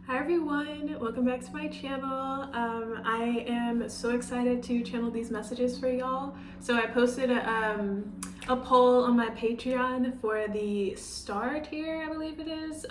Hi everyone, welcome back to my channel. I am so excited to channel these messages for y'all. So I posted a poll on my Patreon for the star tier, I believe it is,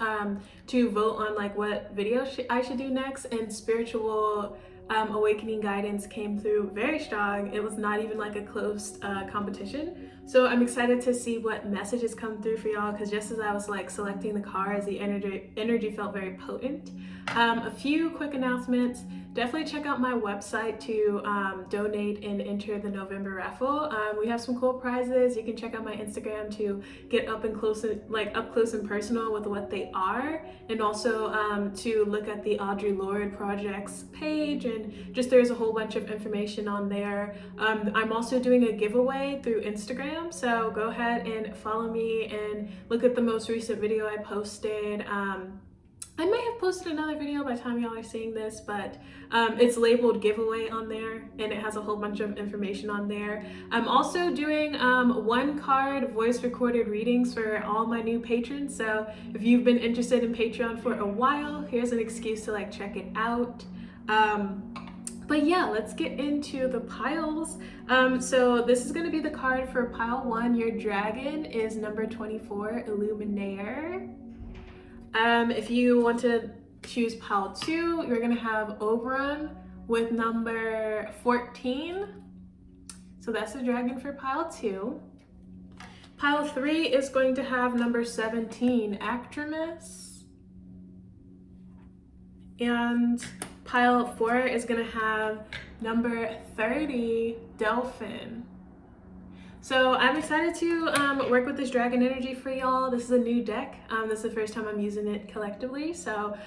to vote on like what video I should do next, and spiritual awakening guidance came through very strong. It was not even like a close competition. So I'm excited to see what messages come through for y'all, because just as I was like selecting the cards, the energy felt very potent. A few quick announcements. Definitely check out my website to donate and enter the November raffle. We have some cool prizes. You can check out my Instagram to get up close and personal with what they are, and also to look at the Audre Lorde Project's page, and just there's a whole bunch of information on there. I'm also doing a giveaway through Instagram, so go ahead and follow me and look at the most recent video I posted. I may have posted another video by the time y'all are seeing this, but it's labeled giveaway on there, and it has a whole bunch of information on there. I'm also doing one card voice recorded readings for all my new patrons. So if you've been interested in Patreon for a while, here's an excuse to like check it out. But yeah, let's get into the piles. So this is going to be the card for pile 1. Your dragon is number 24, Illuminaire. If you want to choose pile 2, you're going to have Oberon with number 14. So that's the dragon for pile 2. Pile 3 is going to have number 17, Actromus. And pile 4 is going to have number 30, Delphin. So I'm excited to work with this dragon energy for y'all. This is a new deck. This is the first time I'm using it collectively. So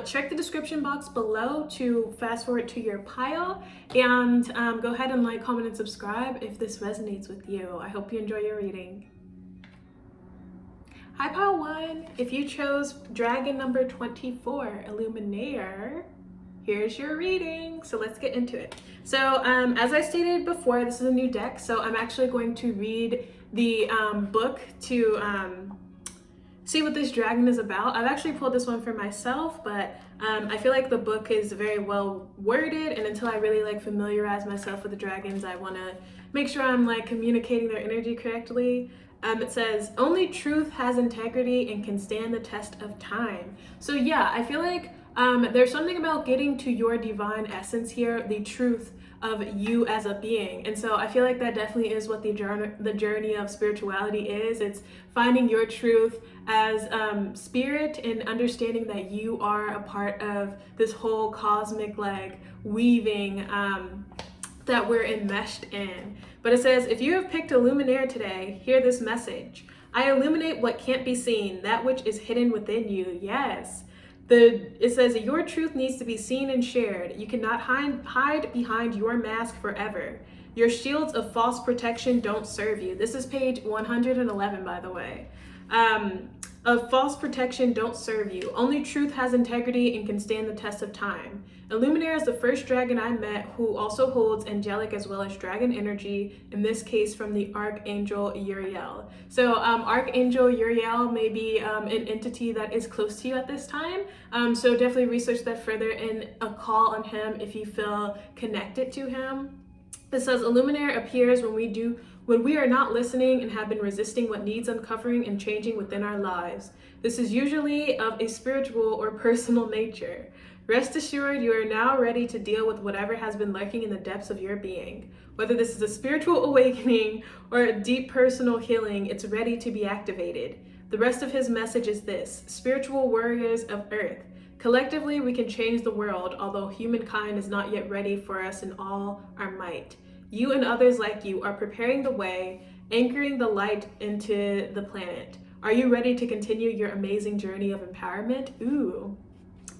check the description box below to fast forward to your pile, and go ahead and like, comment, and subscribe if this resonates with you. I hope you enjoy your reading. Hi pile 1. If you chose dragon number 24, Illuminaire, here's your reading. So let's get into it. So as I stated before, this is a new deck, so I'm actually going to read the book to see what this dragon is about. I've actually pulled this one for myself, but I feel like the book is very well worded, and until I really like familiarize myself with the dragons, I want to make sure I'm like communicating their energy correctly. It says, only truth has integrity and can stand the test of time. So yeah, I feel like there's something about getting to your divine essence here, the truth of you as a being. And so I feel like that definitely is what the journey of spirituality is. It's finding your truth as spirit, and understanding that you are a part of this whole cosmic like weaving that we're enmeshed in. But it says, if you have picked a Illuminaire today, hear this message. I illuminate what can't be seen, that which is hidden within you. Yes. It says that your truth needs to be seen and shared. You cannot hide behind your mask forever. Your shields of false protection don't serve you. This is page 111, by the way. Of false protection don't serve you. Only truth has integrity and can stand the test of time. Illuminaire is the first dragon I met who also holds angelic as well as dragon energy, in this case from the Archangel Uriel. So Archangel Uriel may be an entity that is close to you at this time. So definitely research that further, and a call on him if you feel connected to him. It says Illuminaire appears when we are not listening and have been resisting what needs uncovering and changing within our lives. This is usually of a spiritual or personal nature. Rest assured, you are now ready to deal with whatever has been lurking in the depths of your being. Whether this is a spiritual awakening or a deep personal healing, it's ready to be activated. The rest of his message is this: spiritual warriors of Earth. Collectively, we can change the world, although humankind is not yet ready for us in all our might. You and others like you are preparing the way, anchoring the light into the planet. Are you ready to continue your amazing journey of empowerment? Ooh.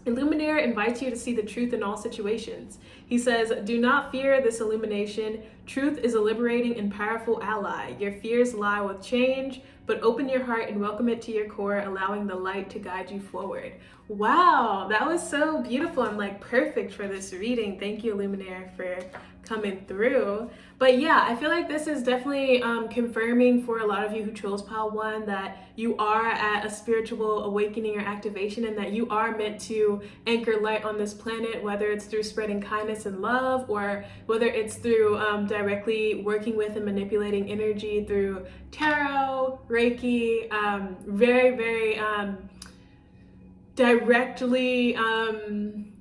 Illuminaire invites you to see the truth in all situations. He says, do not fear this illumination. Truth is a liberating and powerful ally. Your fears lie with change, but open your heart and welcome it to your core, allowing the light to guide you forward. Wow, that was so beautiful. I'm like perfect for this reading. Thank you, Illuminaire, for coming through. But yeah, I feel like this is definitely confirming for a lot of you who chose pile 1 that you are at a spiritual awakening or activation, and that you are meant to anchor light on this planet, whether it's through spreading kindness and love, or whether it's through directly working with and manipulating energy through tarot, Reiki, very, very directly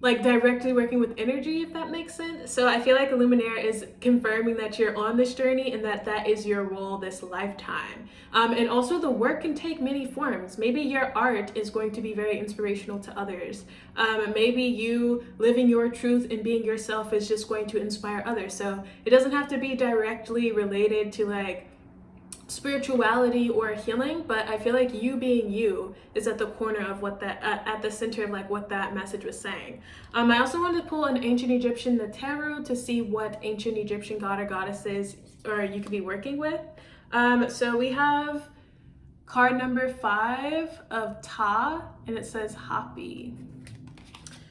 directly working with energy, if that makes sense. So I feel like Illuminaire is confirming that you're on this journey and that is your role this lifetime. And also the work can take many forms. Maybe your art is going to be very inspirational to others. Maybe you living your truth and being yourself is just going to inspire others. So it doesn't have to be directly related to like spirituality or healing, but I feel like you being you is at the corner of what that at the center of like what that message was saying. I also wanted to pull an ancient Egyptian, the tarot, to see what ancient Egyptian god or goddesses or you could be working with. So we have card number 5 of Ta, and it says Happy.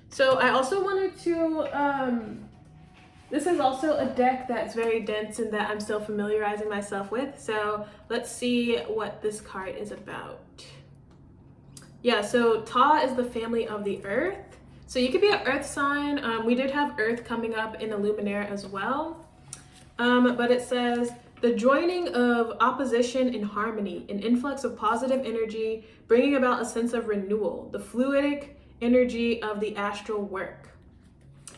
So I also wanted to this is also a deck that's very dense and that I'm still familiarizing myself with. So let's see what this card is about. Yeah, so Ta is the family of the earth. So you could be an earth sign. We did have earth coming up in Illuminaire as well. But it says, the joining of opposition and harmony, an influx of positive energy, bringing about a sense of renewal, the fluidic energy of the astral work.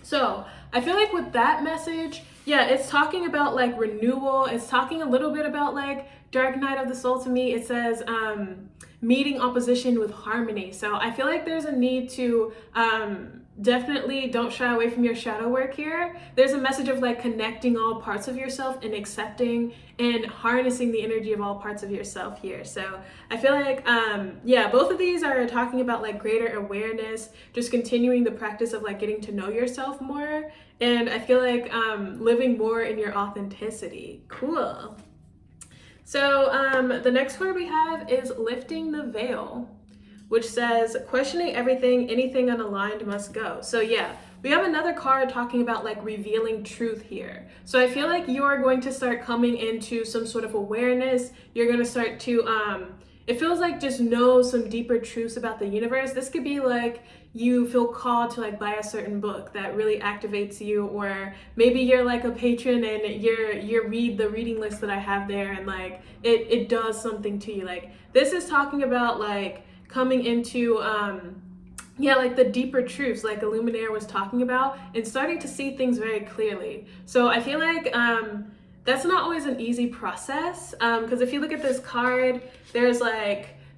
So I feel like with that message, yeah, it's talking about like renewal. It's talking a little bit about like dark night of the soul. To me, it says meeting opposition with harmony. So I feel like there's a need to definitely don't shy away from your shadow work here. There's a message of like connecting all parts of yourself and accepting and harnessing the energy of all parts of yourself here. So I feel like, yeah, both of these are talking about like greater awareness, just continuing the practice of like getting to know yourself more. And I feel like living more in your authenticity. Cool. So the next card we have is Lifting the Veil, which says, questioning everything, anything unaligned must go. So yeah, we have another card talking about like revealing truth here. So I feel like you're going to start coming into some sort of awareness. You're going to start to, it feels like just know some deeper truths about the universe. This could be like you feel called to like buy a certain book that really activates you, or maybe you're like a patron and you read the reading list that I have there and like it does something to you. Like this is talking about like coming into yeah, like the deeper truths like Illuminaire was talking about, and starting to see things very clearly. So I feel like that's not always an easy process, because if you look at this card, there's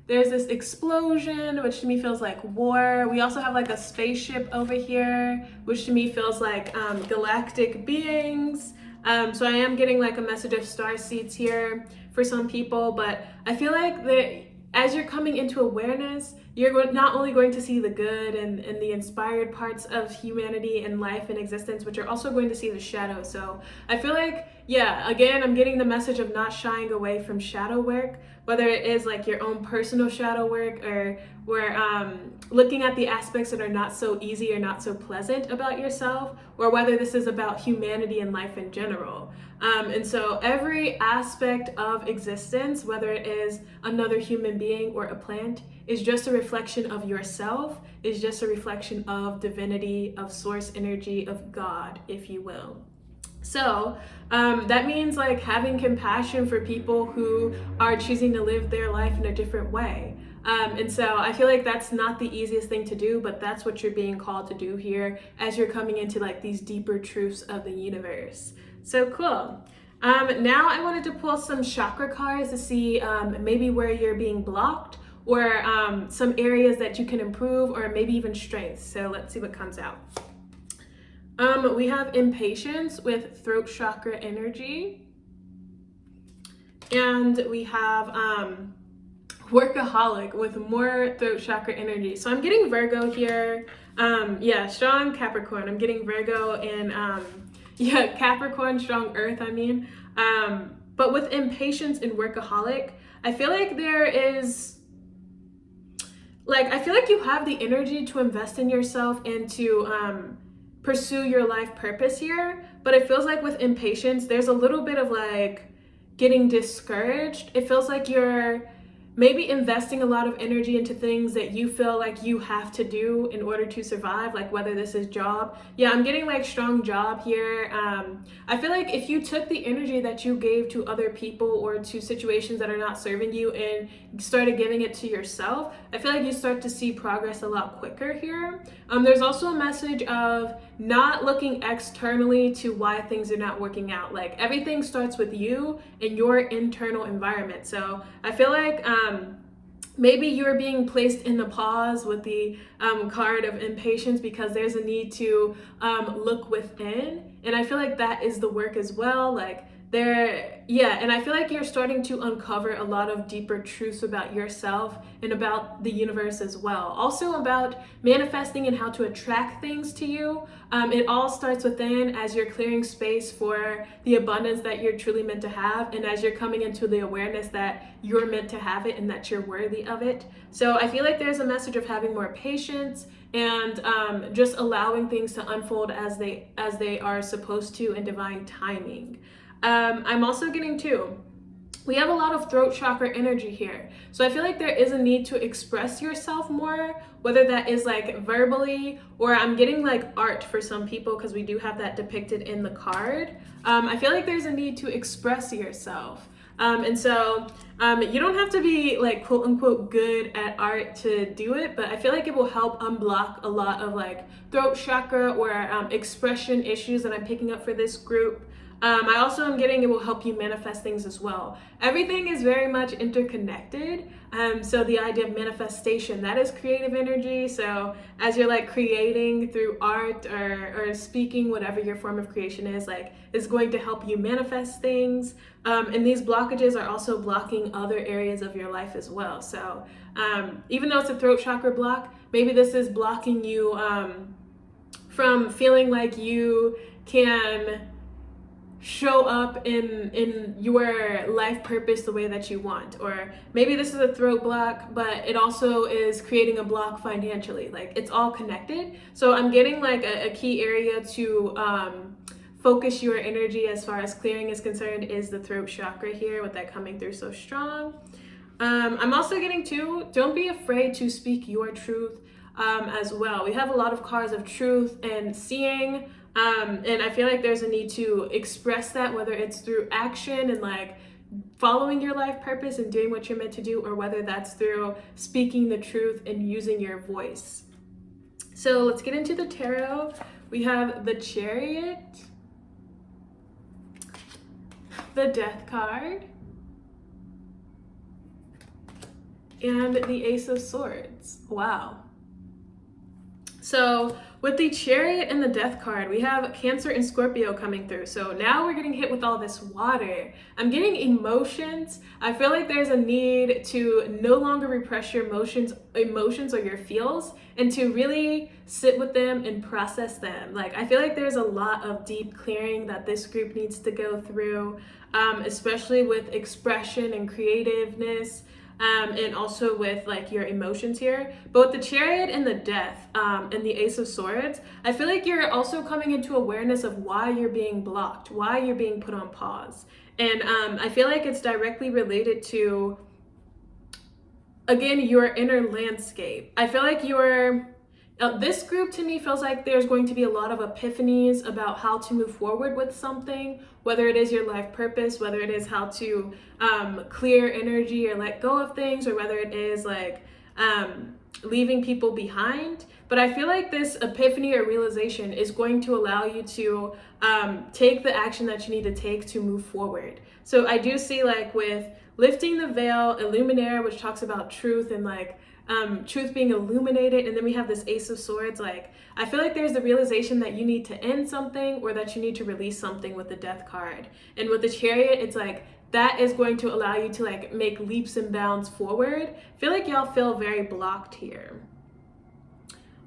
this explosion, which to me feels like war. We also have like a spaceship over here, which to me feels like galactic beings. So I am getting like a message of star seeds here for some people, but I feel like that as you're coming into awareness, you're not only going to see the good and the inspired parts of humanity and life and existence, but you're also going to see the shadow. So I feel like, yeah, again, I'm getting the message of not shying away from shadow work, whether it is like your own personal shadow work, or looking at the aspects that are not so easy or not so pleasant about yourself, or whether this is about humanity and life in general. And so every aspect of existence, whether it is another human being or a plant, is just a reflection of yourself, is just a reflection of divinity, of source energy, of God, if you will. So that means like having compassion for people who are choosing to live their life in a different way. And so I feel like that's not the easiest thing to do, but that's what you're being called to do here as you're coming into like these deeper truths of the universe. So cool. Now I wanted to pull some chakra cards to see maybe where you're being blocked, or some areas that you can improve, or maybe even strengths. So let's see what comes out. We have impatience with throat chakra energy. And we have workaholic with more throat chakra energy. So I'm getting Virgo here. Yeah, strong Capricorn. I'm getting Virgo and yeah, Capricorn, strong earth, I mean. But with impatience and workaholic, I feel like there is, like, I feel like you have the energy to invest in yourself and to pursue your life purpose here, but it feels like with impatience, there's a little bit of like getting discouraged. It feels like you're maybe investing a lot of energy into things that you feel like you have to do in order to survive, like whether this is job. Yeah, I'm getting like strong job here. I feel like if you took the energy that you gave to other people or to situations that are not serving you and started giving it to yourself, I feel like you start to see progress a lot quicker here. There's also a message of not looking externally to why things are not working out. Like everything starts with you and your internal environment. So I feel like maybe you're being placed in the pause with the card of impatience because there's a need to look within. And I feel like that is the work as well. Like and I feel like you're starting to uncover a lot of deeper truths about yourself and about the universe as well. Also about manifesting and how to attract things to you. It all starts within as you're clearing space for the abundance that you're truly meant to have, and as you're coming into the awareness that you're meant to have it and that you're worthy of it. So I feel like there's a message of having more patience and just allowing things to unfold as they are supposed to in divine timing. I'm also getting we have a lot of throat chakra energy here. So I feel like there is a need to express yourself more, whether that is like verbally, or I'm getting like art for some people because we do have that depicted in the card. I feel like there's a need to express yourself. And so you don't have to be like quote unquote good at art to do it, but I feel like it will help unblock a lot of like throat chakra or expression issues that I'm picking up for this group. I also am getting it will help you manifest things as well. Everything is very much interconnected. So the idea of manifestation, that is creative energy. So as you're like creating through art or speaking, whatever your form of creation is, like is going to help you manifest things. And these blockages are also blocking other areas of your life as well. So even though it's a throat chakra block, maybe this is blocking you from feeling like you can show up in your life purpose the way that you want. Or maybe this is a throat block, but it also is creating a block financially. Like it's all connected. So I'm getting like a key area to focus your energy as far as clearing is concerned is the throat chakra here, with that coming through so strong. I'm also getting don't be afraid to speak your truth as well. We have a lot of cards of truth and seeing. And I feel like there's a need to express that, whether it's through action and like following your life purpose and doing what you're meant to do, or whether that's through speaking the truth and using your voice. So let's get into the tarot. We have the Chariot, the Death card, and the Ace of Swords. Wow. So with the Chariot and the Death card, we have Cancer and Scorpio coming through. So now we're getting hit with all this water. I'm getting emotions. I feel like there's a need to no longer repress your emotions or your feels, and to really sit with them and process them. Like I feel like there's a lot of deep clearing that this group needs to go through, especially with expression and creativeness. And also with like your emotions here. But with the Chariot and the Death and the Ace of Swords, I feel like you're also coming into awareness of why you're being blocked, why you're being put on pause. And I feel like it's directly related to, again, your inner landscape. I feel like this group to me feels like there's going to be a lot of epiphanies about how to move forward with something, whether it is your life purpose, whether it is how to clear energy or let go of things, or whether it is like leaving people behind. But I feel like this epiphany or realization is going to allow you to take the action that you need to take to move forward. So I do see like with lifting the veil, Illuminaire, which talks about truth and like truth being illuminated, and then we have this Ace of Swords. Like I feel like there's the realization that you need to end something, or that you need to release something with the Death card. And with the Chariot, it's like that is going to allow you to like make leaps and bounds forward. I feel like y'all feel very blocked here.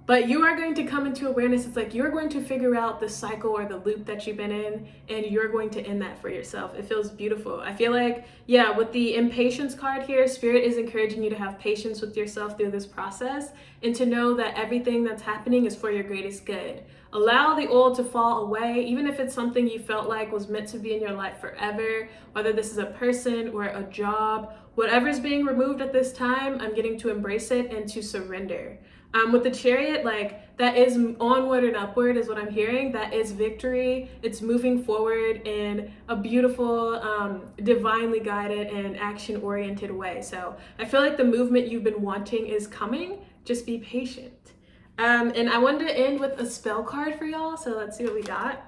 but you are going to come into awareness. It's like you're going to figure out the cycle or the loop that you've been in, and you're going to end that for yourself. It feels beautiful. I feel like, yeah, with the impatience card here, Spirit is encouraging you to have patience with yourself through this process and to know that everything that's happening is for your greatest good. Allow the old to fall away, even if it's something you felt like was meant to be in your life forever, whether this is a person or a job, whatever's being removed at this time, I'm getting to embrace it and to surrender. With the Chariot, like, that is onward and upward is what I'm hearing. That is victory. It's moving forward in a beautiful, divinely guided and action-oriented way. So I feel like the movement you've been wanting is coming. Just be patient. And I wanted to end with a spell card for y'all. So let's see what we got.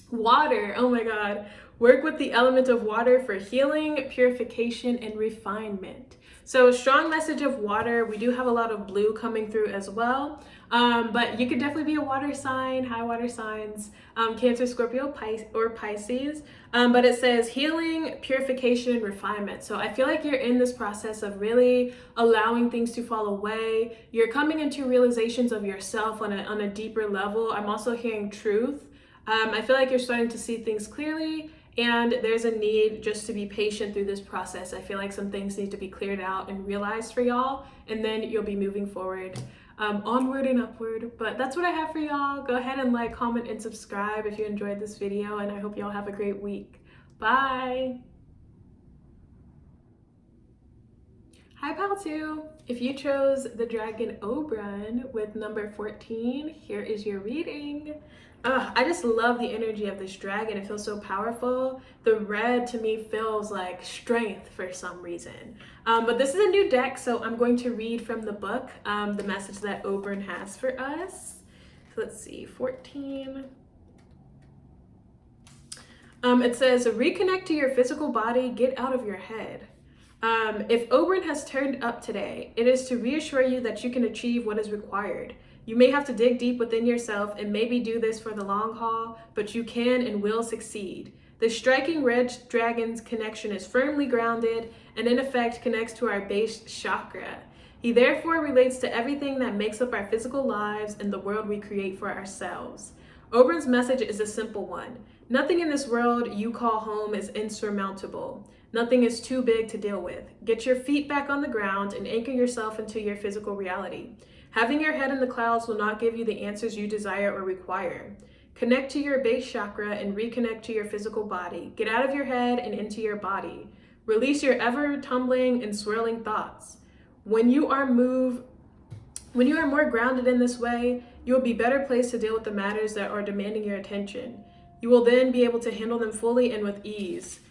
Water. Oh my God. Work with the element of water for healing, purification, and refinement. So strong message of water. We do have a lot of blue coming through as well. But you could definitely be a water sign, high water signs, Cancer, Scorpio, or Pisces. But it says healing, purification, and refinement. So I feel like you're in this process of really allowing things to fall away. You're coming into realizations of yourself on a deeper level. I'm also hearing truth. I feel like you're starting to see things clearly, and there's a need just to be patient through this process. I feel like some things need to be cleared out and realized for y'all, and then you'll be moving forward, onward and upward. But that's what I have for y'all. Go ahead and like, comment, and subscribe if you enjoyed this video, and I hope y'all have a great week. Bye. Hi, Pal 2. If you chose the Dragon Oberon with number 14, here is your reading. I just love the energy of this dragon. It feels so powerful. The red to me feels like strength for some reason. But this is a new deck, so I'm going to read from the book, the message that Oberon has for us. So let's see, 14. It says, reconnect to your physical body, get out of your head. If Oberon has turned up today, it is to reassure you that you can achieve what is required. You may have to dig deep within yourself and maybe do this for the long haul, but you can and will succeed. The striking red dragon's connection is firmly grounded and in effect connects to our base chakra. He therefore relates to everything that makes up our physical lives and the world we create for ourselves. Oberon's message is a simple one. Nothing in this world you call home is insurmountable. Nothing is too big to deal with. Get your feet back on the ground and anchor yourself into your physical reality. Having your head in the clouds will not give you the answers you desire or require. Connect to your base chakra and reconnect to your physical body. Get out of your head and into your body. Release your ever tumbling and swirling thoughts. When you are more grounded in this way, you will be better placed to deal with the matters that are demanding your attention. You will then be able to handle them fully and with ease,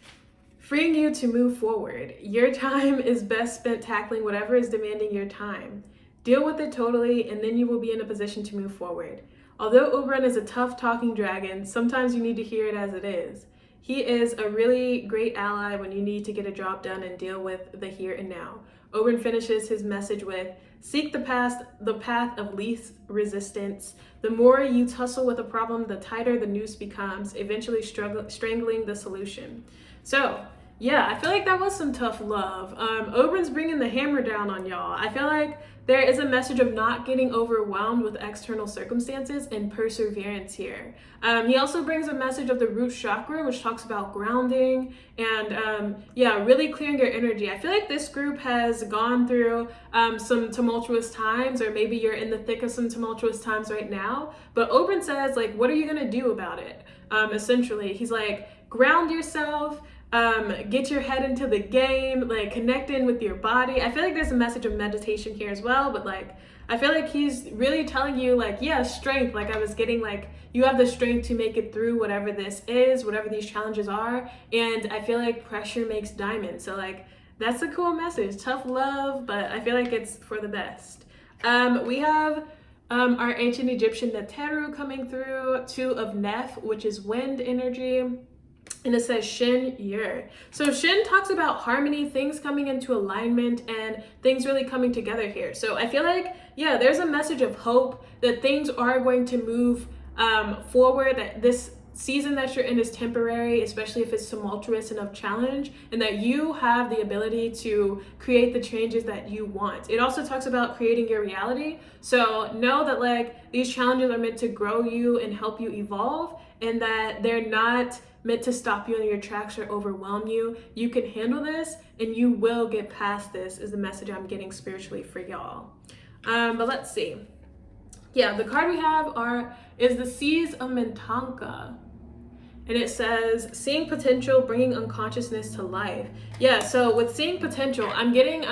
freeing you to move forward. Your time is best spent tackling whatever is demanding your time. Deal with it totally, and then you will be in a position to move forward. Although Oberon is a tough talking dragon, sometimes you need to hear it as it is. He is a really great ally when you need to get a job done and deal with the here and now. Oberon finishes his message with, seek the path of least resistance. The more you tussle with a problem, the tighter the noose becomes, eventually strangling the solution. So, yeah, I feel like that was some tough love. Oberon's bringing the hammer down on y'all. I feel like there is a message of not getting overwhelmed with external circumstances and perseverance here. He also brings a message of the root chakra, which talks about grounding and really clearing your energy. I feel like this group has gone through some tumultuous times, or maybe you're in the thick of some tumultuous times right now. But Oberon says, like, what are you gonna do about it? Essentially, he's like, ground yourself, get your head into the game, like connect in with your body. I feel like there's a message of meditation here as well, but like, I feel like he's really telling you, like, yeah, strength. Like I was getting, like, you have the strength to make it through whatever this is, whatever these challenges are. And I feel like pressure makes diamonds. So like, that's a cool message. Tough love, but I feel like it's for the best. We have our ancient Egyptian Neteru coming through, 2 of Nef, which is wind energy. And it says Shin Yer. So Shin talks about harmony, things coming into alignment, and things really coming together here. So I feel like, yeah, there's a message of hope that things are going to move forward, that this season that you're in is temporary, especially if it's tumultuous and of challenge, and that you have the ability to create the changes that you want. It also talks about creating your reality. So know that like these challenges are meant to grow you and help you evolve, and that they're not meant to stop you in your tracks or overwhelm you. You can handle this and you will get past this, is the message I'm getting spiritually for y'all. But let's see. Yeah, the card we have is the Seas of Mintanka. And it says, seeing potential, bringing unconsciousness to life. Yeah, so with seeing potential, I'm getting,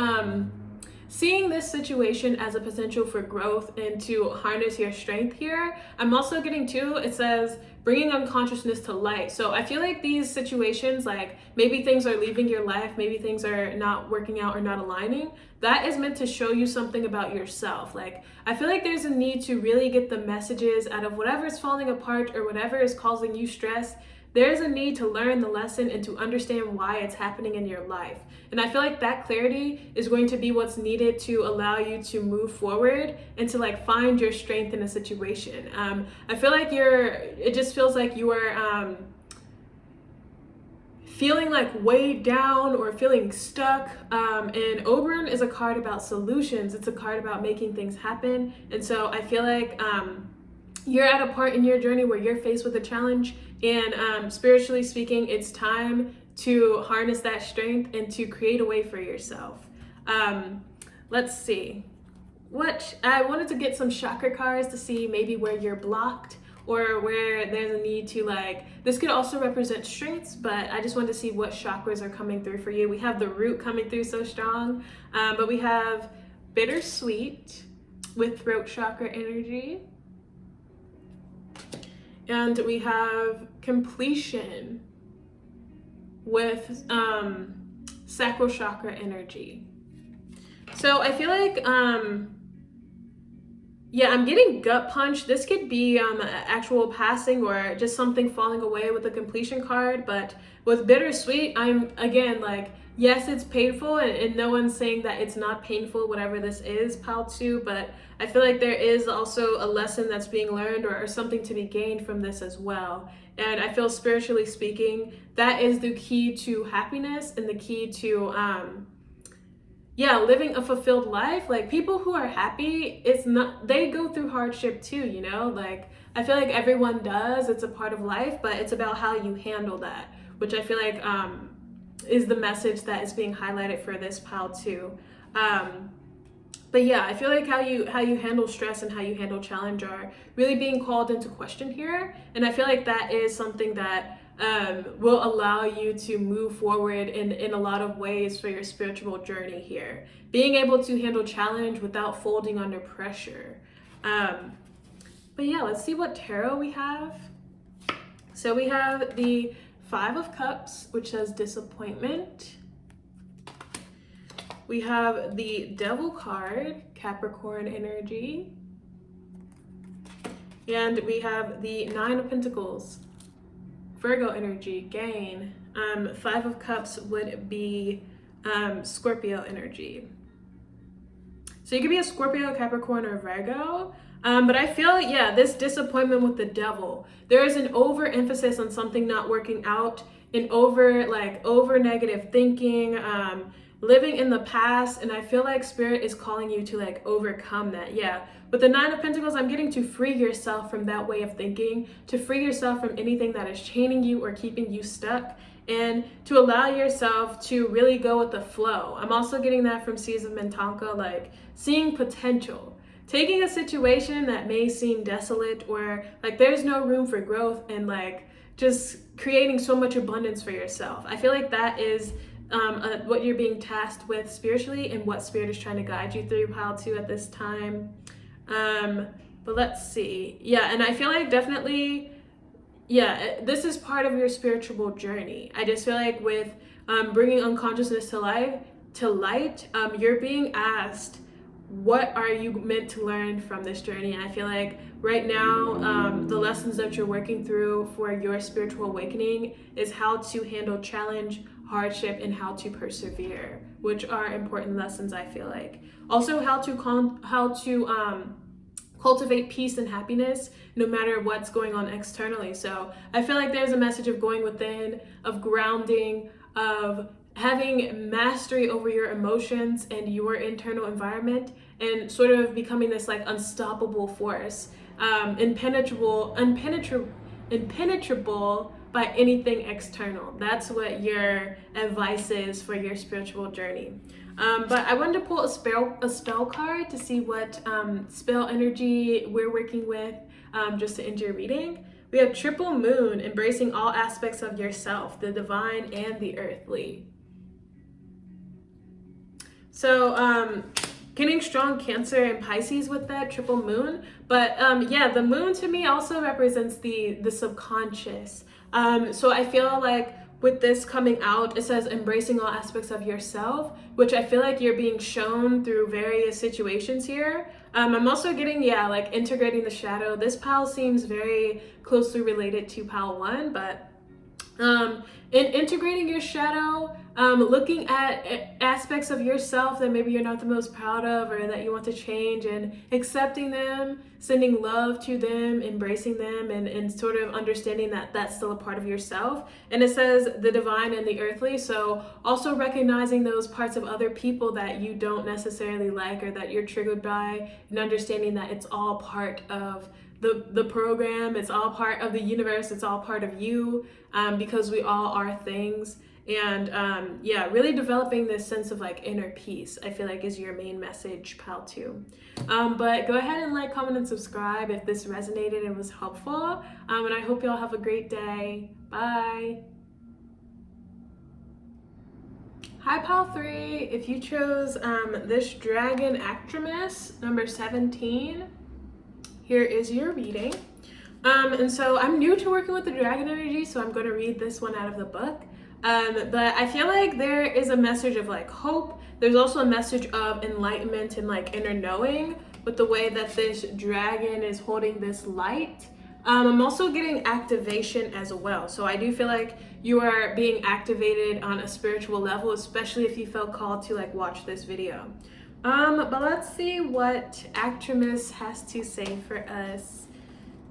seeing this situation as a potential for growth and to harness your strength here. I'm also getting too, it says, bringing unconsciousness to light. So I feel like these situations, like maybe things are leaving your life, maybe things are not working out or not aligning, that is meant to show you something about yourself. Like, I feel like there's a need to really get the messages out of whatever is falling apart or whatever is causing you stress. There's a need to learn the lesson and to understand why it's happening in your life. And I feel like that clarity is going to be what's needed to allow you to move forward and to like find your strength in a situation. I feel like it just feels like you are feeling like weighed down or feeling stuck. And Oberon is a card about solutions. It's a card about making things happen. And so I feel like you're at a part in your journey where you're faced with a challenge, and spiritually speaking, it's time to harness that strength and to create a way for yourself. Let's see. I wanted to get some chakra cards to see maybe where you're blocked or where there's a need to this could also represent strengths, but I just wanted to see what chakras are coming through for you. We have the root coming through so strong, but we have bittersweet with throat chakra energy. And we have completion with sacral chakra energy. So I feel like, yeah, I'm getting gut punch. This could be actual passing or just something falling away with the completion card. But with bittersweet, I'm again like, yes, it's painful, and no one's saying that it's not painful, whatever this is, pile 2, but I feel like there is also a lesson that's being learned or something to be gained from this as well. And I feel spiritually speaking, that is the key to happiness and the key to, living a fulfilled life. Like, people who are happy, they go through hardship too, you know? Like, I feel like everyone does, it's a part of life, but it's about how you handle that, which I feel like, is the message that is being highlighted for this pile 2. But yeah, I feel like how you handle stress and how you handle challenge are really being called into question here. And I feel like that is something that will allow you to move forward in a lot of ways for your spiritual journey here. Being able to handle challenge without folding under pressure. But yeah, let's see what tarot we have. So we have the 5 of Cups, which says disappointment. We have the Devil card, Capricorn energy. And we have the 9 of Pentacles, Virgo energy, gain. 5 of Cups would be Scorpio energy. So you could be a Scorpio, Capricorn, or Virgo. But I feel, this disappointment with the Devil, there is an overemphasis on something not working out, and over negative thinking, living in the past. And I feel like Spirit is calling you to overcome that. Yeah. With the 9 of Pentacles, I'm getting to free yourself from that way of thinking, to free yourself from anything that is chaining you or keeping you stuck, and to allow yourself to really go with the flow. I'm also getting that from Seas of Mintanka, seeing potential. Taking a situation that may seem desolate or there's no room for growth, and just creating so much abundance for yourself. I feel like that is what you're being tasked with spiritually, and what Spirit is trying to guide you through pile 2 at this time. But let's see. Yeah, and I feel like definitely, this is part of your spiritual journey. I just feel like with bringing unconsciousness to light, you're being asked, what are you meant to learn from this journey? And I feel like right now, the lessons that you're working through for your spiritual awakening is how to handle challenge, hardship, and how to persevere, which are important lessons, I feel like. Also, how to cultivate peace and happiness no matter what's going on externally. So I feel like there's a message of going within, of grounding, of having mastery over your emotions and your internal environment, and sort of becoming this like unstoppable force, impenetrable by anything external. That's what your advice is for your spiritual journey. But I wanted to pull a spell card to see what spell energy we're working with, just to end your reading. We have Triple Moon, embracing all aspects of yourself, the divine and the earthly. So getting strong Cancer and Pisces with that Triple Moon. But yeah, the moon to me also represents the subconscious. So I feel like with this coming out, it says embracing all aspects of yourself, which I feel like you're being shown through various situations here. I'm also getting, yeah, like integrating the shadow. This pile seems very closely related to pile 1, but in integrating your shadow, looking at aspects of yourself that maybe you're not the most proud of or that you want to change, and accepting them, sending love to them, embracing them, and sort of understanding that that's still a part of yourself. And it says the divine and the earthly, so also recognizing those parts of other people that you don't necessarily like or that you're triggered by, and understanding that it's all part of the program, it's all part of the universe, it's all part of you, because we all are things. And yeah, really developing this sense of like inner peace, I feel like is your main message, pal 2. But go ahead and like, comment, and subscribe if this resonated and was helpful. And I hope y'all have a great day. Bye. Hi, pal 3. If you chose this Dragon Actress, number 17, here is your reading. And so I'm new to working with the dragon energy, so I'm going to read this one out of the book. But I feel like there is a message of like hope. There's also a message of enlightenment and like inner knowing with the way that this dragon is holding this light. I'm also getting activation as well. So I do feel like you are being activated on a spiritual level, especially if you felt called to like watch this video. But let's see what Actress has to say for us.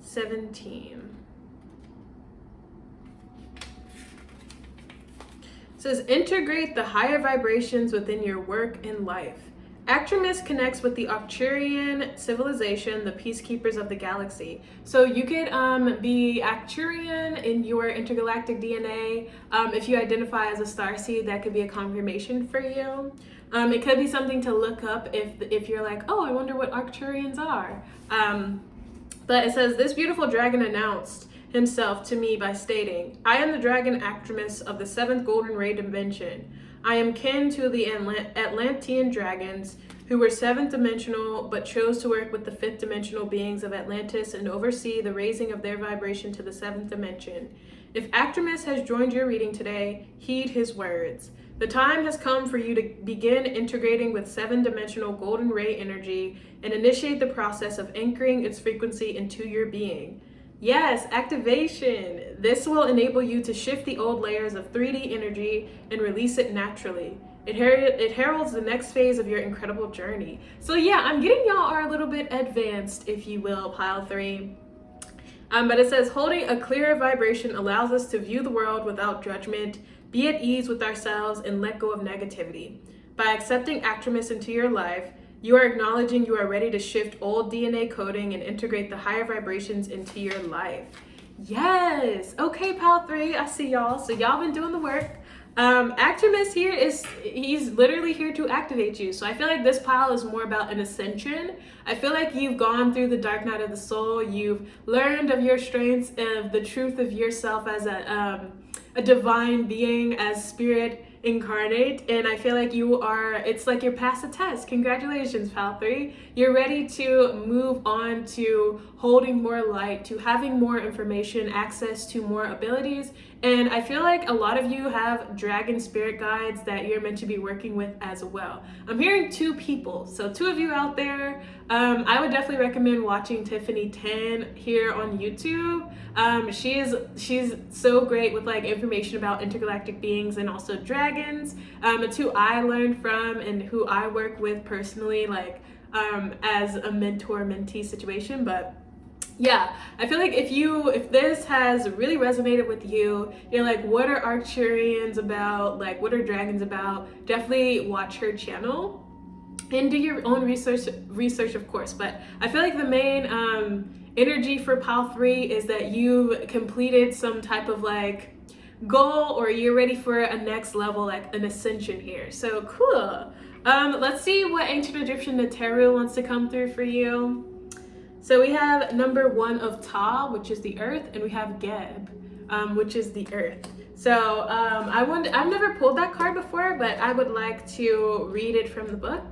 17. It says, integrate the higher vibrations within your work and life. Actress connects with the Arcturian civilization, the peacekeepers of the galaxy. So you could be Arcturian in your intergalactic DNA. If you identify as a starseed, that could be a confirmation for you. It could be something to look up if you're like, oh, I wonder what Arcturians are. But it says, this beautiful dragon announced himself to me by stating, I am the dragon Actress of the 7th golden ray dimension. I am kin to the Atlantean dragons who were 7th dimensional but chose to work with the 5th dimensional beings of Atlantis and oversee the raising of their vibration to the 7th dimension. If Actress has joined your reading today, heed his words. The time has come for you to begin integrating with 7-dimensional golden ray energy and initiate the process of anchoring its frequency into your being. Yes, activation. This will enable you to shift the old layers of 3D energy and release it naturally. It heralds the next phase of your incredible journey. So yeah, I'm getting y'all are a little bit advanced, if you will, pile 3. But it says, holding a clearer vibration allows us to view the world without judgment, be at ease with ourselves, and let go of negativity. By accepting Actress into your life, you are acknowledging you are ready to shift old DNA coding and integrate the higher vibrations into your life. Yes. Okay, pal 3, I see y'all. So y'all been doing the work. Actress here he's literally here to activate you. So I feel like this pile is more about an ascension. I feel like you've gone through the dark night of the soul. You've learned of your strengths and the truth of yourself as a divine being, as spirit incarnate, and I feel like it's like you're past the test. Congratulations, pal 3. You're ready to move on to holding more light, to having more information, access to more abilities. And I feel like a lot of you have dragon spirit guides that you're meant to be working with as well. I'm hearing 2 people, so 2 of you out there. I would definitely recommend watching Tiffany 10 here on YouTube. She's so great with like information about intergalactic beings and also dragons. It's who I learned from and who I work with personally, like as a mentor-mentee situation. But yeah, I feel like if this has really resonated with you, you're like, what are Arcturians about? Like, what are dragons about? Definitely watch her channel and do your own research, of course. But I feel like the main energy for pile 3 is that you've completed some type of like goal, or you're ready for a next level, like an ascension here. So cool. Let's see what ancient Egyptian Neteru wants to come through for you. So we have number 1 of Ta, which is the earth, and we have Geb, which is the earth. So I've never pulled that card before, but I would like to read it from the book.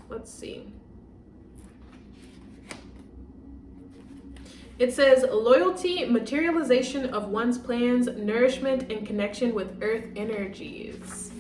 Let's see. It says loyalty, materialization of one's plans, nourishment, and connection with earth energies.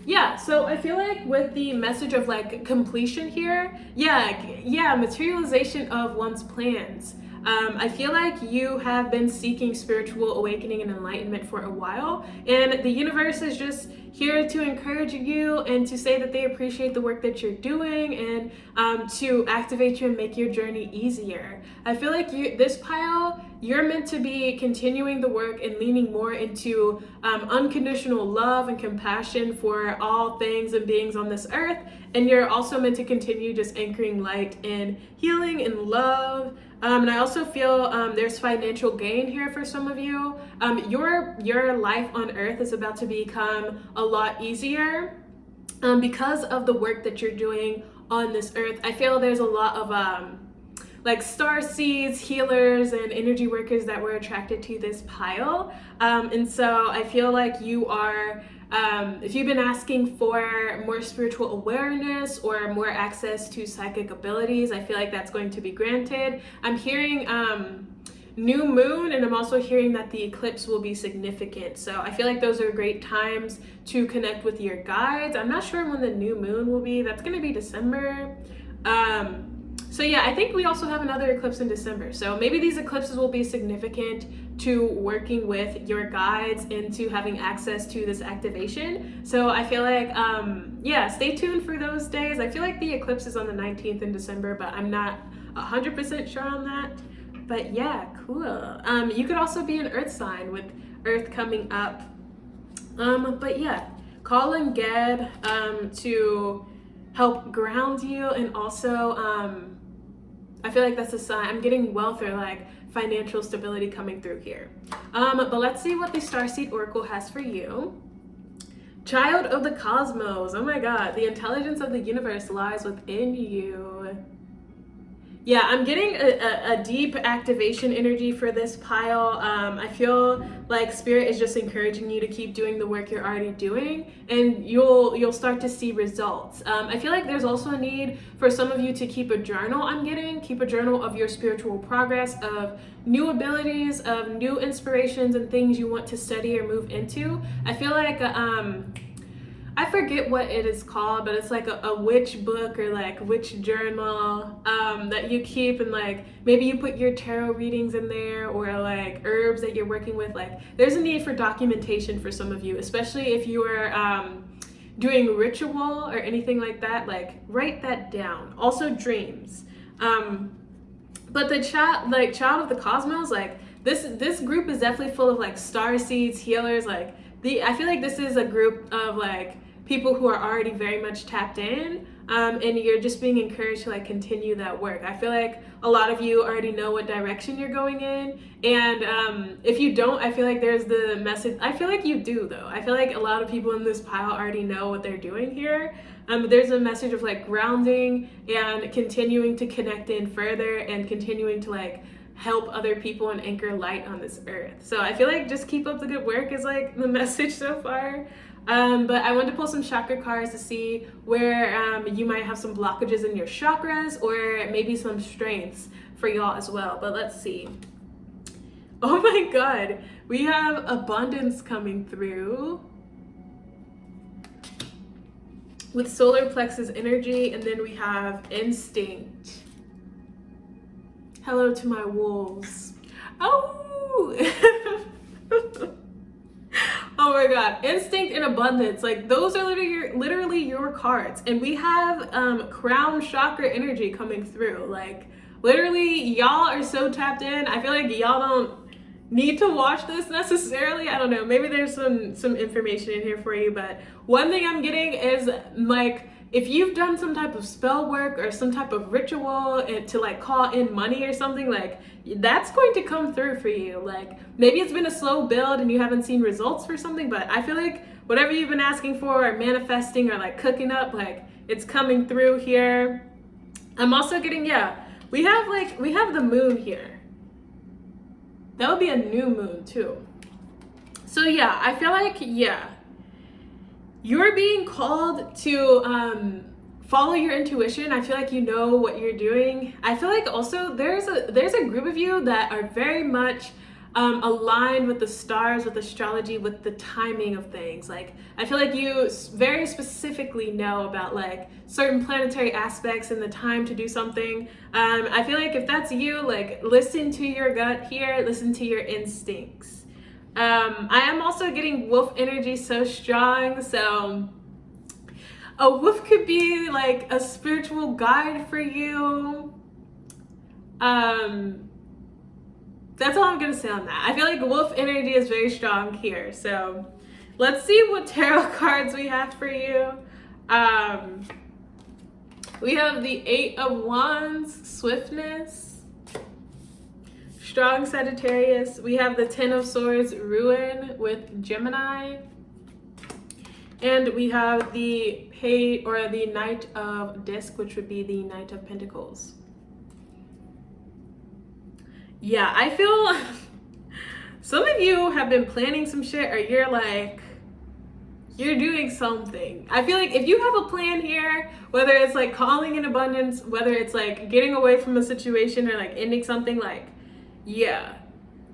Yeah, so I feel like with the message of like completion here, yeah, materialization of one's plans. I feel like you have been seeking spiritual awakening and enlightenment for a while, and the universe is just here to encourage you and to say that they appreciate the work that you're doing, and to activate you and make your journey easier. I feel like this pile, you're meant to be continuing the work and leaning more into unconditional love and compassion for all things and beings on this earth. And you're also meant to continue just anchoring light and healing and love. And I also feel there's financial gain here for some of you. Your life on earth is about to become a lot easier because of the work that you're doing on this earth. I feel there's a lot of like star seeds, healers, and energy workers that were attracted to this pile. And so I feel like you are, if you've been asking for more spiritual awareness or more access to psychic abilities, I feel like that's going to be granted. I'm hearing new moon, and I'm also hearing that the eclipse will be significant. So I feel like those are great times to connect with your guides. I'm not sure when the new moon will be. That's going to be December. So yeah, I think we also have another eclipse in December. So maybe these eclipses will be significant to working with your guides and to having access to this activation. So I feel like, yeah, stay tuned for those days. I feel like the eclipse is on the 19th in December, but I'm not 100% sure on that. But yeah, cool. You could also be an earth sign with earth coming up. But yeah, call in Geb to help ground you, and also I feel like that's a sign. I'm getting wealth or like financial stability coming through here. But let's see what the Starseed Oracle has for you. Child of the cosmos. Oh my God. The intelligence of the universe lies within you. Yeah, I'm getting a deep activation energy for this pile. I feel like Spirit is just encouraging you to keep doing the work you're already doing, and you'll start to see results. I feel like there's also a need for some of you to keep a journal. Keep a journal of your spiritual progress, of new abilities, of new inspirations and things you want to study or move into. I feel like I forget what it is called, but it's like a witch book or like witch journal that you keep, and like maybe you put your tarot readings in there, or like herbs that you're working with. Like there's a need for documentation for some of you, especially if you are doing ritual or anything like that. Like write that down. Also dreams. But the child of the cosmos, like this group is definitely full of like star seeds, healers. Like I feel like this is a group of like people who are already very much tapped in, and you're just being encouraged to like continue that work. I feel like a lot of you already know what direction you're going in, and if you don't, I feel like there's the message. I feel like you do though. I feel like a lot of people in this pile already know what they're doing here. There's a message of like grounding and continuing to connect in further, and continuing to like help other people and anchor light on this earth. So I feel like just keep up the good work is like the message so far. But I wanted to pull some chakra cards to see where you might have some blockages in your chakras, or maybe some strengths for y'all as well. But let's see. Oh my God, we have abundance coming through with solar plexus energy, and then we have instinct. Hello to my wolves. Oh! Oh Oh my god, instinct and abundance, like those are literally your cards. And we have crown chakra energy coming through. Like literally y'all are so tapped in. I feel like y'all don't need to watch this necessarily. I don't know, maybe there's some information in here for you, but one thing I'm getting is like if you've done some type of spell work or some type of ritual to like call in money or something, like that's going to come through for you. Like maybe it's been a slow build and you haven't seen results for something, but I feel like whatever you've been asking for or manifesting or like cooking up, like it's coming through here. I'm also getting, yeah, we have the moon here. That would be a new moon too. So yeah, I feel like, yeah, you're being called to follow your intuition. I feel like you know what you're doing. I feel like also there's a group of you that are very much aligned with the stars, with astrology, with the timing of things. Like I feel like you very specifically know about like certain planetary aspects and the time to do something. I feel like if that's you, like listen to your gut here, listen to your instincts. I am also getting wolf energy so strong, so a wolf could be like a spiritual guide for you. That's all I'm gonna say on that. I feel like wolf energy is very strong here. So let's see what tarot cards we have for you. We have the 8 of Wands, swiftness, strong Sagittarius. We have the 10 of Swords, ruin with Gemini. And we have the Page or the Knight of Disc, which would be the Knight of Pentacles. Yeah, I feel some of you have been planning some shit, or you're doing something. I feel like if you have a plan here, whether it's like calling in abundance, whether it's like getting away from a situation or like ending something, like, yeah,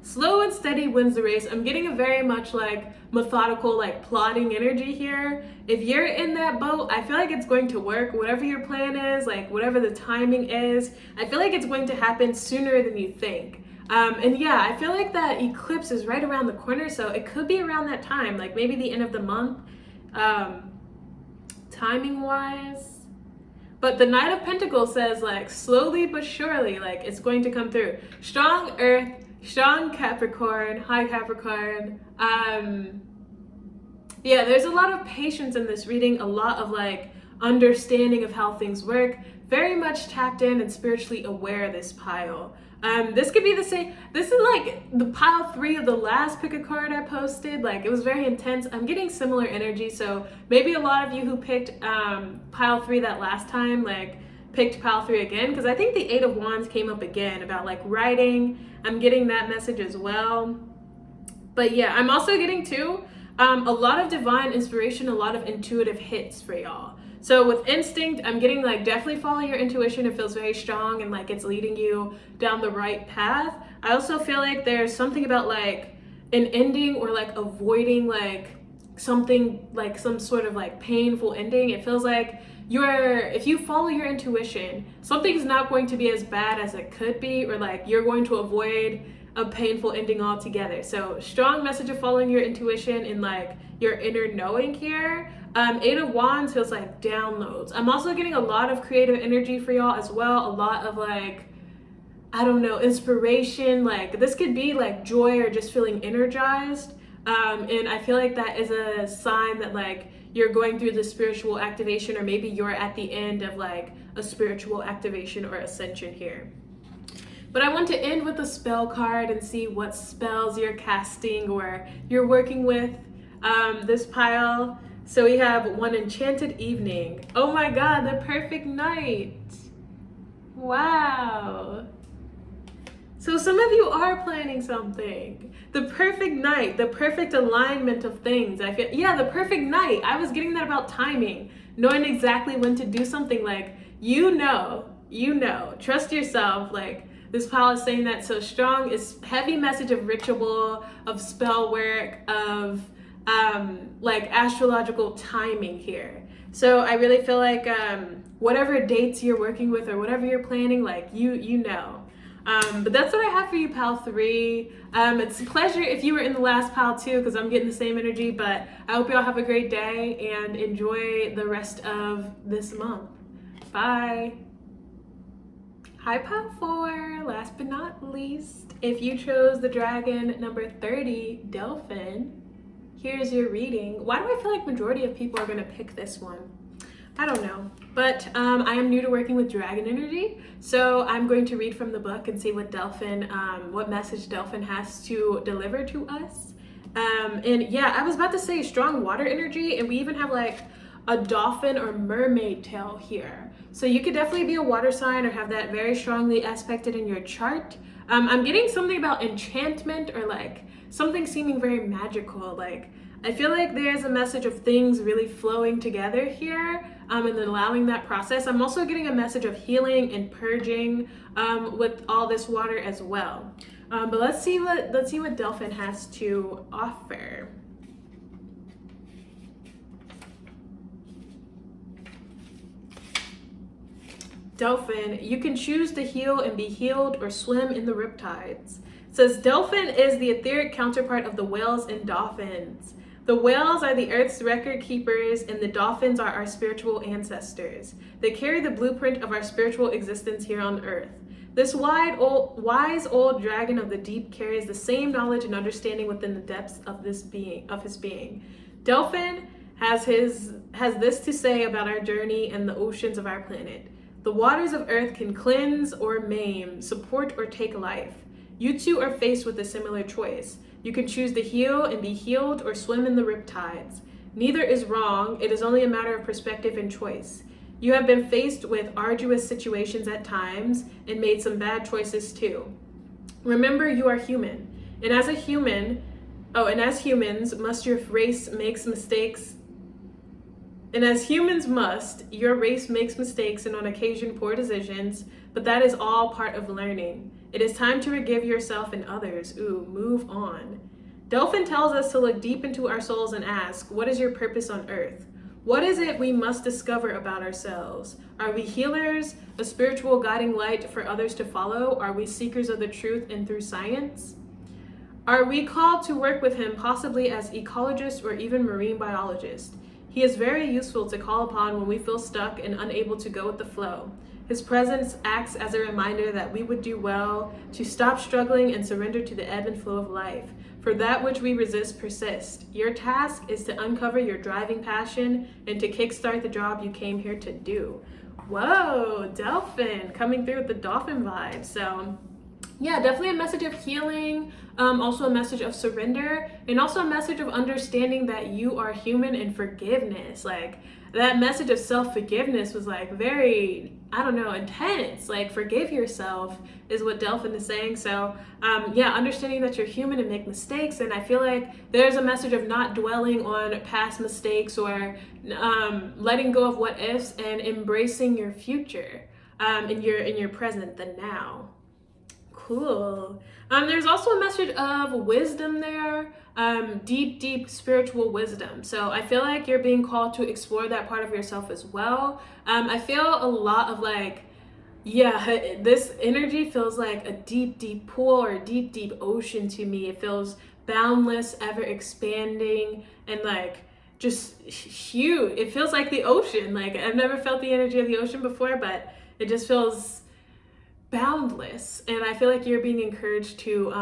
slow and steady wins the race. I'm getting a very much like methodical, like plotting energy here. If you're in that boat, I feel like it's going to work. Whatever your plan is, like whatever the timing is, I feel like it's going to happen sooner than you think. And yeah, I feel like that eclipse is right around the corner, so it could be around that time, like maybe the end of the month, timing wise. But the Knight of Pentacles says like slowly but surely, like it's going to come through. Strong Earth, strong Capricorn, high Capricorn. Yeah, there's a lot of patience in this reading, a lot of like understanding of how things work, very much tapped in and spiritually aware, this pile. This could be the same. This is like the pile 3 of the last pick a card I posted. Like it was very intense. I'm getting similar energy. So maybe a lot of you who picked pile 3 that last time, like picked pile 3 again. Because I think the 8 of Wands came up again about like writing. I'm getting that message as well. But yeah, I'm also getting too a lot of divine inspiration, a lot of intuitive hits for y'all. So with instinct, I'm getting like definitely follow your intuition. It feels very strong and like it's leading you down the right path. I also feel like there's something about like an ending or like avoiding like something, like some sort of like painful ending. It feels like if you follow your intuition, something's not going to be as bad as it could be, or like you're going to avoid a painful ending altogether. So strong message of following your intuition and like your inner knowing here. 8 of Wands feels like downloads. I'm also getting a lot of creative energy for y'all as well. A lot of like, I don't know, inspiration. Like this could be like joy or just feeling energized. And I feel like that is a sign that like you're going through the spiritual activation, or maybe you're at the end of like a spiritual activation or ascension here. But I want to end with a spell card and see what spells you're casting or you're working with this pile. So we have one enchanted evening. Oh my God, the perfect night. Wow. So some of you are planning something. The perfect night, the perfect alignment of things. I feel, yeah, the perfect night. I was getting that about timing, knowing exactly when to do something. Like, you know, trust yourself. Like this pile is saying that so strong. Is heavy message of ritual, of spell work, of like astrological timing here. So I really feel like whatever dates you're working with or whatever you're planning, like you know. But that's what I have for you, pal 3. It's a pleasure if you were in the last pal too, because I'm getting the same energy. But I hope you all have a great day and enjoy the rest of this month. Bye. Hi, pal 4. Last but not least, if you chose the dragon number 30, Delphin, here's your reading. Why do I feel like majority of people are going to pick this one? I don't know, but I am new to working with dragon energy, so I'm going to read from the book and see what Delphin, what message Delphin has to deliver to us. And yeah, I was about to say strong water energy, and we even have like a dolphin or mermaid tail here. So you could definitely be a water sign or have that very strongly aspected in your chart. I'm getting something about enchantment or like something seeming very magical. Like I feel like there's a message of things really flowing together here, and then allowing that process. I'm also getting a message of healing and purging with all this water as well. But let's see what Delphin has to offer. Delphin, you can choose to heal and be healed or swim in the riptides. It says Delphin is the etheric counterpart of the whales and dolphins. The whales are the Earth's record keepers, and the dolphins are our spiritual ancestors. They carry the blueprint of our spiritual existence here on Earth. This wise old dragon of the deep carries the same knowledge and understanding within the depths of his being. Delphin has this to say about our journey and the oceans of our planet. The waters of Earth can cleanse or maim, support or take life. You too are faced with a similar choice. You can choose to heal and be healed or swim in the riptides. Neither is wrong, it is only a matter of perspective and choice. You have been faced with arduous situations at times and made some bad choices too. Remember, you are human. And as humans, your race makes mistakes. And as humans must, your race makes mistakes and on occasion poor decisions, but that is all part of learning. It is time to forgive yourself and others. Move on. Delphin tells us to look deep into our souls and ask, what is your purpose on Earth? What is it we must discover about ourselves? Are we healers, a spiritual guiding light for others to follow? Are we seekers of the truth and through science? Are we called to work with him, possibly as ecologists or even marine biologists? He is very useful to call upon when we feel stuck and unable to go with the flow. His presence acts as a reminder that we would do well to stop struggling and surrender to the ebb and flow of life. For that which we resist persists. Your task is to uncover your driving passion and to kickstart the job you came here to do. Whoa, Delphin, coming through with the dolphin vibe. So yeah, definitely a message of healing, also a message of surrender, and also a message of understanding that you are human and forgiveness. Like that message of self-forgiveness was like very, I don't know, intense. Like forgive yourself is what Delphin is saying. So yeah, understanding that you're human and make mistakes. And I feel like there's a message of not dwelling on past mistakes or letting go of what ifs and embracing your future in your present, the now. Cool. There's also a message of wisdom there, deep spiritual wisdom. So I feel like you're being called to explore that part of yourself as well. I feel a lot of like, yeah, this energy feels like a deep pool or a deep ocean to me. It feels boundless, ever expanding, and like just huge. It feels like the ocean. Like I've never felt the energy of the ocean before, but it just feels boundless. And I feel like you're being encouraged to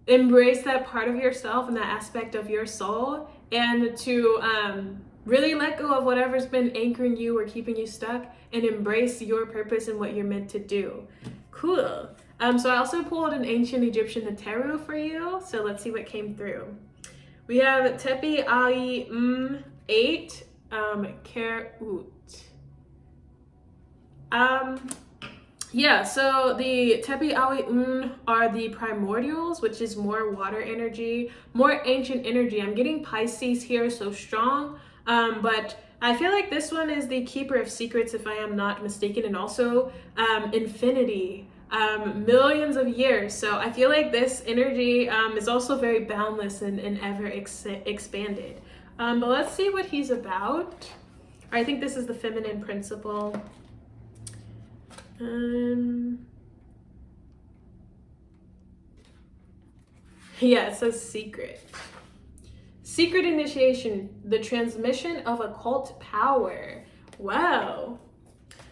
embrace that part of yourself and that aspect of your soul, and to really let go of whatever's been anchoring you or keeping you stuck and embrace your purpose and what you're meant to do. Cool. So I also pulled an ancient Egyptian tarot for you. So let's see what came through. We have Tepi Ali 8 Kerut. Yeah, so the Tepi Ali are the primordials, which is more water energy, more ancient energy. I'm getting Pisces here, so strong, but I feel like this one is the keeper of secrets, if I am not mistaken, and also infinity, millions of years. So I feel like this energy is also very boundless and ever expanded. But let's see what he's about. I think this is the feminine principle. Yeah, it says secret. Secret initiation, the transmission of occult power. Wow.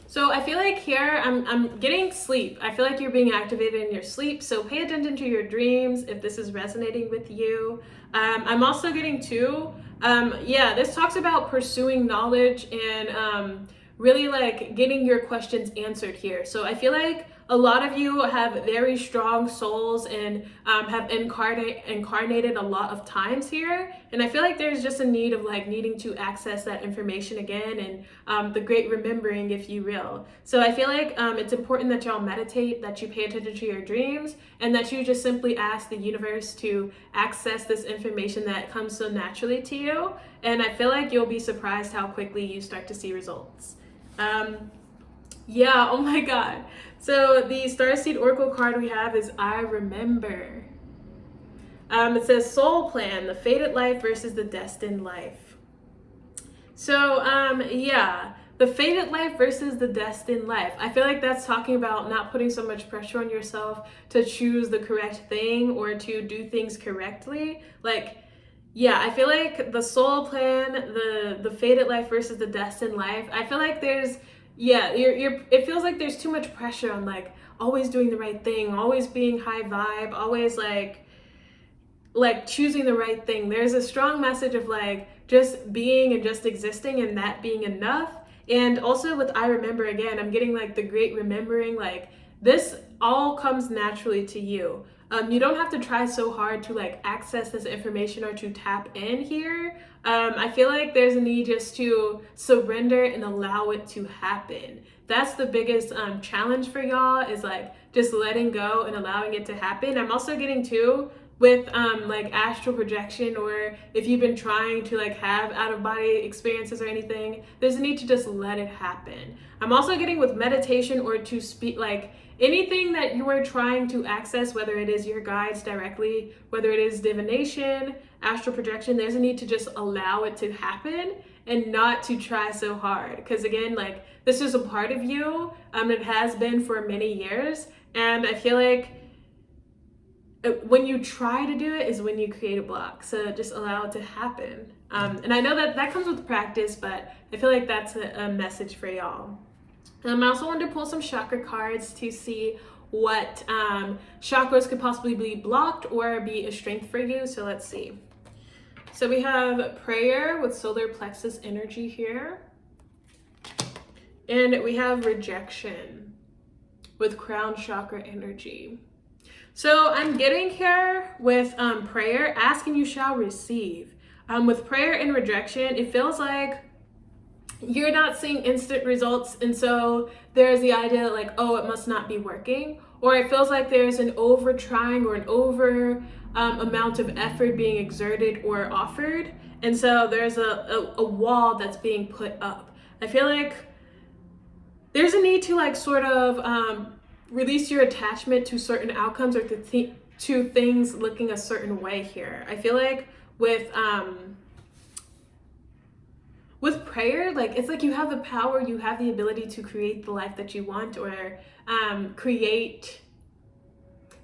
So I feel like here I'm getting sleep. I feel like you're being activated in your sleep. So pay attention to your dreams if this is resonating with you. I'm also getting yeah, this talks about pursuing knowledge and really like getting your questions answered here. So I feel like a lot of you have very strong souls and have incarnated a lot of times here, and I feel like there's just a need of like needing to access that information again and the great remembering, if you will. So I feel like it's important that y'all meditate, that you pay attention to your dreams, and that you just simply ask the universe to access this information that comes so naturally to you. And I feel like you'll be surprised how quickly you start to see results. Yeah, oh my god. So the Starseed Oracle card we have is I Remember. It says Soul Plan, the fated life versus the destined life. So yeah, the fated life versus the destined life. I feel like that's talking about not putting so much pressure on yourself to choose the correct thing or to do things correctly. Like, yeah, I feel like the soul plan, the fated life versus the destined life. I feel like there's, yeah, it feels like there's too much pressure on like always doing the right thing, always being high vibe, always like choosing the right thing. There's a strong message of like just being and just existing and that being enough. And also with I Remember, again, I'm getting like the great remembering, like this all comes naturally to you. You don't have to try so hard to like access this information or to tap in here. I feel like there's a need just to surrender and allow it to happen. That's the biggest challenge for y'all, is like just letting go and allowing it to happen. I'm also getting with like astral projection, or if you've been trying to like have out of body experiences or anything, there's a need to just let it happen. I'm also getting with meditation or to speak, like anything that you are trying to access, whether it is your guides directly, whether it is divination, astral projection, there's a need to just allow it to happen and not to try so hard. Because again, like this is a part of you, it has been for many years, and I feel like when you try to do it is when you create a block. So just allow it to happen. And I know that comes with practice, but I feel like that's a message for y'all. I also wanted to pull some chakra cards to see what chakras could possibly be blocked or be a strength for you. So let's see. So we have prayer with solar plexus energy here. And we have rejection with crown chakra energy. So I'm getting here with prayer, ask and you shall receive. With prayer and rejection, it feels like you're not seeing instant results, and so there's the idea that like, oh, it must not be working, or it feels like there's an over trying or an over amount of effort being exerted or offered, and so there's a wall that's being put up. I feel like there's a need to like sort of release your attachment to certain outcomes or to things looking a certain way here. I feel like with prayer, like it's like you have the power, you have the ability to create the life that you want, or create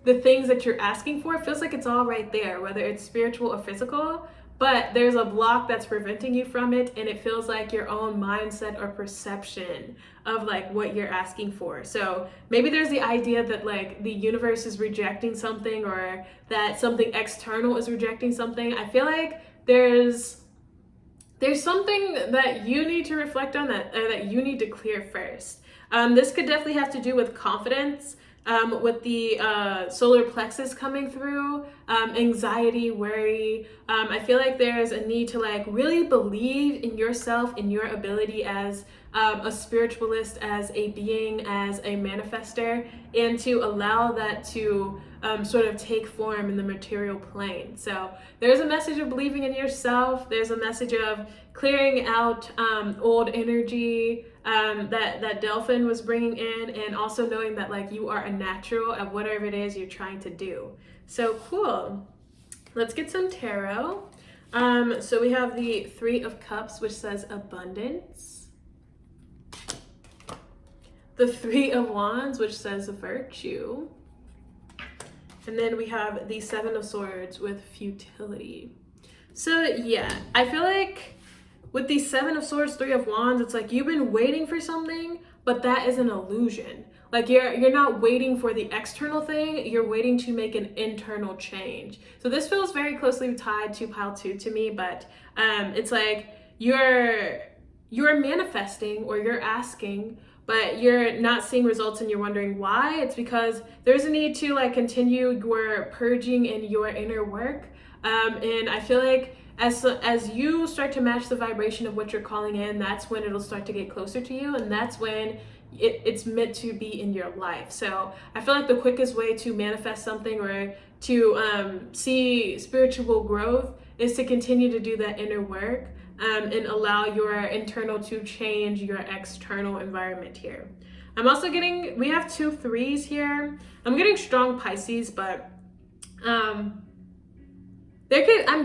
the things that you're asking for. It feels like it's all right there, whether it's spiritual or physical, but there's a block that's preventing you from it, and it feels like your own mindset or perception of like what you're asking for. So maybe there's the idea that like the universe is rejecting something, or that something external is rejecting something. I feel like there's something that you need to reflect on, that you need to clear first. This could definitely have to do with confidence, with the solar plexus coming through, anxiety, worry. I feel like there's a need to like really believe in yourself, in your ability as a spiritualist, as a being, as a manifester, and to allow that to sort of take form in the material plane. So there's a message of believing in yourself. There's a message of clearing out old energy that Delphin was bringing in, and also knowing that like you are a natural at whatever it is you're trying to do. So cool. Let's get some tarot. So we have the Three of Cups, which says abundance. the Three of Wands, which says virtue. And then we have the Seven of Swords with futility. So yeah, I feel like with the Seven of Swords, Three of Wands, it's like you've been waiting for something, but that is an illusion. Like you're not waiting for the external thing, you're waiting to make an internal change. So this feels very closely tied to pile 2 to me, but it's like you're manifesting or you're asking, but you're not seeing results and you're wondering why. It's because there's a need to like continue your purging and your inner work. And I feel like as you start to match the vibration of what you're calling in, that's when it'll start to get closer to you, and that's when it's meant to be in your life. So I feel like the quickest way to manifest something or to see spiritual growth is to continue to do that inner work and allow your internal to change your external environment here. I'm also getting, we have 2 3s here. I'm getting strong Pisces, but I'm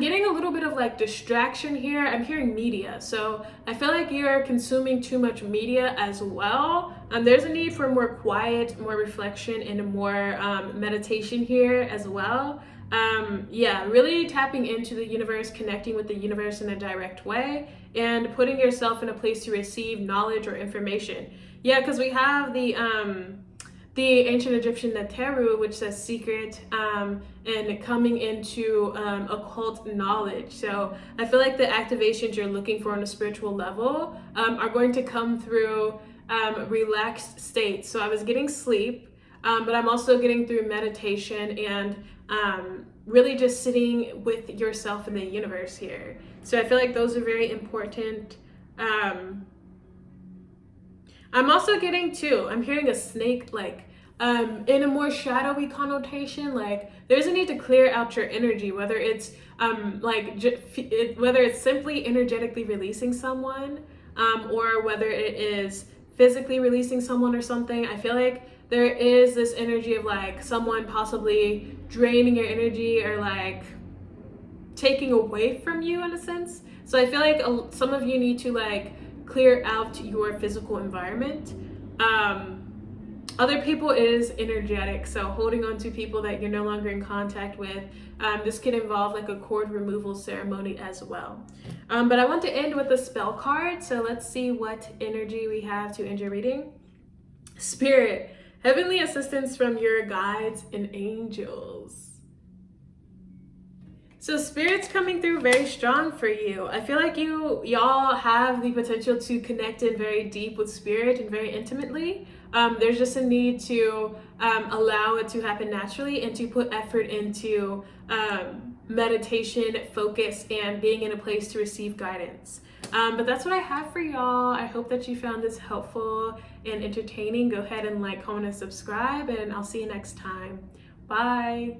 getting a little bit of like distraction here. I'm hearing media. So I feel like you're consuming too much media as well. There's a need for more quiet, more reflection, and more meditation here as well. Yeah, really tapping into the universe, connecting with the universe in a direct way, and putting yourself in a place to receive knowledge or information. Yeah, because we have the ancient Egyptian Neteru, which says secret, and coming into occult knowledge. So I feel like the activations you're looking for on a spiritual level are going to come through relaxed states. So I was getting sleep, but I'm also getting through meditation and really just sitting with yourself in the universe here. So I feel like those are very important. I'm also getting too, I'm hearing a snake, like in a more shadowy connotation, like there's a need to clear out your energy, whether it's whether it's simply energetically releasing someone, or whether it is physically releasing someone or something. I feel like there is this energy of like someone possibly draining your energy or like taking away from you in a sense. So I feel like some of you need to like clear out your physical environment. Other people, it is energetic, so holding on to people that you're no longer in contact with. This could involve like a cord removal ceremony as well. But I want to end with a spell card, so let's see what energy we have to end your reading. Spirit, heavenly assistance from your guides and angels. So Spirit's coming through very strong for you. I feel like y'all have the potential to connect in very deep with Spirit and very intimately. There's just a need to allow it to happen naturally and to put effort into meditation, focus, and being in a place to receive guidance. But that's what I have for y'all. I hope that you found this helpful and entertaining. Go ahead and like, comment, and subscribe, and I'll see you next time. Bye.